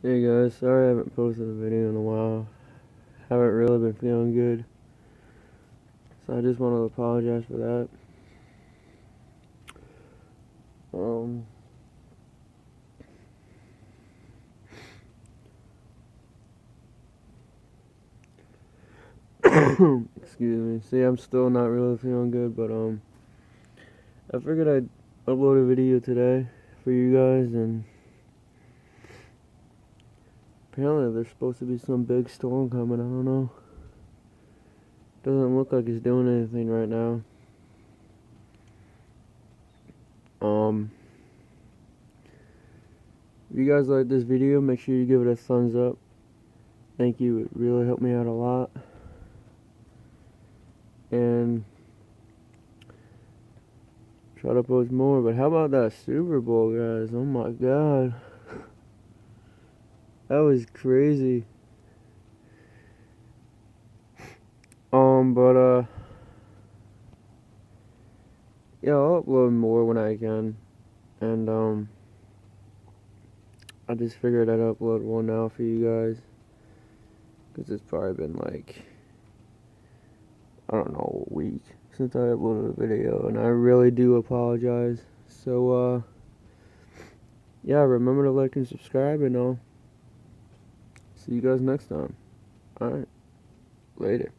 Hey guys, sorry I haven't posted a video in a while. Haven't really been feeling good. So I just want to apologize for that. Um Excuse me. See, I'm still not really feeling good, but I figured I'd upload a video today for you guys, and apparently there's supposed to be some big storm coming. I don't know. Doesn't look like it's doing anything right now. If you guys like this video, make sure you give it a thumbs up. Thank you. It really helped me out a lot. And try to post more. But how about that Super Bowl, guys? Oh my god. That was crazy. But yeah, I'll upload more when I can. And I just figured I'd upload one now for you guys. Cause it's probably been like, I don't know, a week since I uploaded a video, and I really do apologize. So yeah, remember to like and subscribe, and I'll see you guys next time. Alright, later.